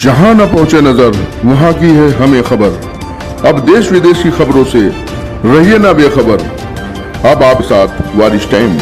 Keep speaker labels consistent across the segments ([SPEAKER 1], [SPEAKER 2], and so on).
[SPEAKER 1] जहां न पहुंचे नजर वहां की है हमें खबर। अब देश विदेश की खबरों से रहिए ना बेखबर। अब आप साथ वारिश टाइम।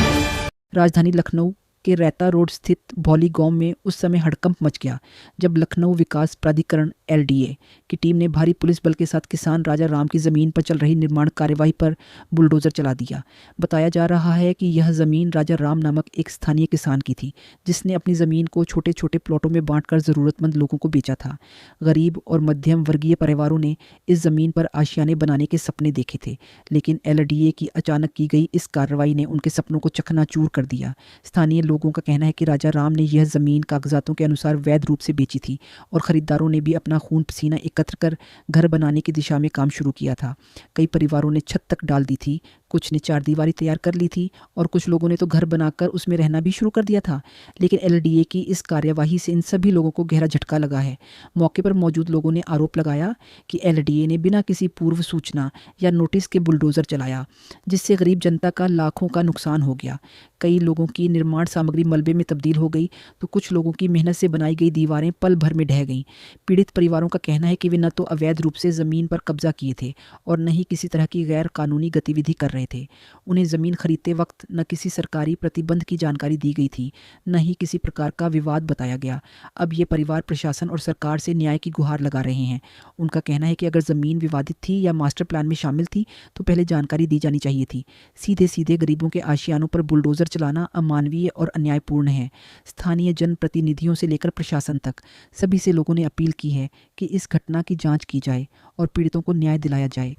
[SPEAKER 2] राजधानी लखनऊ के रैता रोड स्थित भौली गांव में उस समय हड़कंप मच गया जब लखनऊ विकास प्राधिकरण एलडीए की टीम ने भारी पुलिस बल के साथ किसान राजा राम की ज़मीन पर चल रही निर्माण कार्यवाही पर बुलडोज़र चला दिया। बताया जा रहा है कि यह ज़मीन राजा राम नामक एक स्थानीय किसान की थी, जिसने अपनी ज़मीन को छोटे छोटे प्लॉटों में बांटकर ज़रूरतमंद लोगों को बेचा था। गरीब और मध्यम वर्गीय परिवारों ने इस ज़मीन पर आशियाने बनाने के सपने देखे थे, लेकिन एलडीए की अचानक की गई इस कार्रवाई ने उनके सपनों को चकनाचूर कर दिया। स्थानीय लोगों का कहना है कि राजा राम ने यह ज़मीन कागजातों के अनुसार वैध रूप से बेची थी और ख़रीदारों ने भी अपना खून पसीना एकत्र कर घर बनाने की दिशा में काम शुरू किया था। कई परिवारों ने छत तक डाल दी थी, कुछ ने चारदीवारी तैयार कर ली थी और कुछ लोगों ने तो घर बनाकर उसमें रहना भी शुरू कर दिया था। लेकिन एलडीए की इस कार्यवाही से इन सभी लोगों को गहरा झटका लगा है। मौके पर मौजूद लोगों ने आरोप लगाया कि एलडीए ने बिना किसी पूर्व सूचना या नोटिस के बुलडोज़र चलाया, जिससे गरीब जनता का लाखों का नुकसान हो गया। कई लोगों की निर्माण सामग्री मलबे में तब्दील हो गई तो कुछ लोगों की मेहनत से बनाई गई दीवारें पल भर में ढह गईं। पीड़ित परिवारों का कहना है कि वे न तो अवैध रूप से ज़मीन पर कब्जा किए थे और न ही किसी तरह की गैर कानूनी गतिविधि कर रहे थे। उन्हें ज़मीन खरीदते वक्त न किसी सरकारी प्रतिबंध की जानकारी दी गई थी, न ही किसी प्रकार का विवाद बताया गया। अब ये परिवार प्रशासन और सरकार से न्याय की गुहार लगा रहे हैं। उनका कहना है कि अगर ज़मीन विवादित थी या मास्टर प्लान में शामिल थी तो पहले जानकारी दी जानी चाहिए थी। सीधे सीधे गरीबों के आशियानों पर बुलडोज़र चलाना अमानवीय और अन्यायपूर्ण है। स्थानीय जनप्रतिनिधियों से लेकर प्रशासन तक सभी से लोगों ने अपील की है कि इस घटना की जांच की जाए और पीड़ितों को न्याय दिलाया जाए।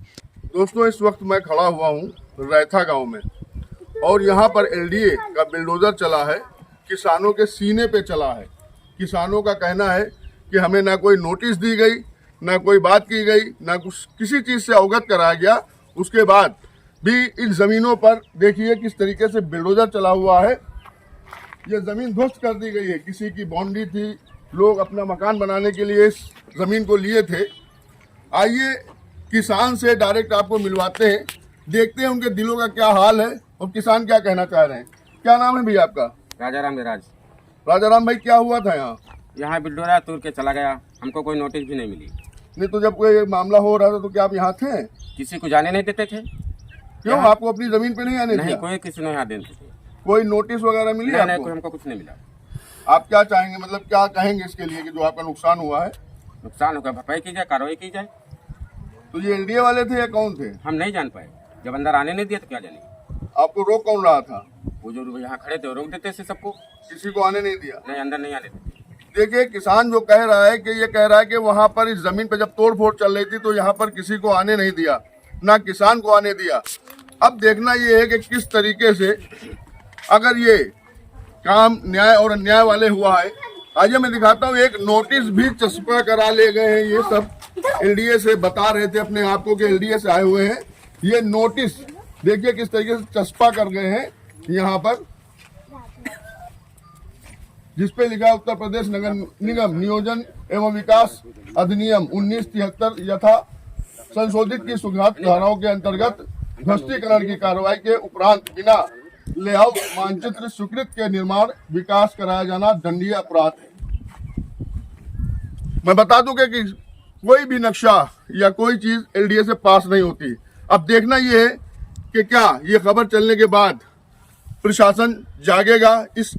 [SPEAKER 3] दोस्तों, इस वक्त मैं खड़ा हुआ हूँ रैथा गांव में और यहाँ पर एलडीए का बुलडोज़र चला है, किसानों के सीने पे चला है। किसानों का कहना है कि हमें ना कोई नोटिस दी गई, ना कोई बात की गई, ना कुछ किसी चीज़ से अवगत कराया गया। उसके बाद भी इन ज़मीनों पर देखिए किस तरीके से बुलडोज़र चला हुआ है। ये ज़मीन ध्वस्त कर दी गई है। किसी की बाउंड्री थी, लोग अपना मकान बनाने के लिए इस ज़मीन को लिए थे। आइए किसान से डायरेक्ट आपको मिलवाते हैं, देखते हैं उनके दिलों का क्या हाल है और किसान क्या कहना चाह रहे हैं। क्या नाम है भैया आपका?
[SPEAKER 4] राजा राम विराज।
[SPEAKER 3] राजा राम भाई, क्या हुआ था यहाँ?
[SPEAKER 4] यहाँ बुलडोजर तोड़ के चला गया, हमको कोई नोटिस भी नहीं मिली।
[SPEAKER 3] नहीं तो जब कोई मामला हो रहा था तो क्या आप यहाँ थे?
[SPEAKER 4] किसी को जाने नहीं देते थे।
[SPEAKER 3] क्यों, आपको अपनी जमीन पे नहीं आने
[SPEAKER 4] नहीं,
[SPEAKER 3] दिया?
[SPEAKER 4] कोई किसी ने यहाँ देते थे।
[SPEAKER 3] कोई नोटिस वगैरह मिली
[SPEAKER 4] नहीं,
[SPEAKER 3] आपको?
[SPEAKER 4] कोई हमको कुछ नहीं मिला।
[SPEAKER 3] आप क्या चाहेंगे, मतलब क्या कहेंगे इसके लिए कि जो आपका नुकसान हुआ है?
[SPEAKER 4] नुकसान होगा, भरपाई की जाए, कार्रवाई की जाए।
[SPEAKER 3] तो ये एलडीए वाले थे या कौन थे?
[SPEAKER 4] हम नहीं जान पाए, जब अंदर आने नहीं दिया तो क्या जाने।
[SPEAKER 3] आपको रोक कौन रहा था?
[SPEAKER 4] वो जो यहाँ खड़े थे रोक देते थे सबको।
[SPEAKER 3] किसी को आने नहीं दिया?
[SPEAKER 4] नहीं, अंदर नहीं आने देते।
[SPEAKER 3] देखिए, किसान जो कह रहा है कि ये कह रहा है कि वहां पर इस जमीन पर जब तोड़ फोड़ चल रही थी तो यहाँ पर किसी को आने नहीं दिया, ना किसान को आने दिया। अब देखना ये है कि किस तरीके से अगर ये काम न्याय और अन्याय वाले हुआ है। आइए मैं दिखाता हूँ, एक नोटिस भी चस्पा करा ले गए हैं। ये सब एलडीए से बता रहे थे अपने आप को कि एलडीए से आए हुए हैं। ये नोटिस देखिए किस तरीके से चस्पा कर गए हैं यहाँ पर, जिसपे लिखा है उत्तर प्रदेश नगर निगम नियोजन एवं विकास अधिनियम 1973 यथा संशोधित की सुधारित धाराओं के अंतर्गत ध्वस्तीकरण की कार्रवाई के उपरांत बिना लेआउट मानचित्र स्वीकृत के निर्माण विकास कराया जाना दंडनीय अपराध है। मैं बता दूं कि कोई भी नक्शा या कोई चीज एलडीए से पास नहीं होती। अब देखना ये है कि क्या ये खबर चलने के बाद प्रशासन जागेगा, इस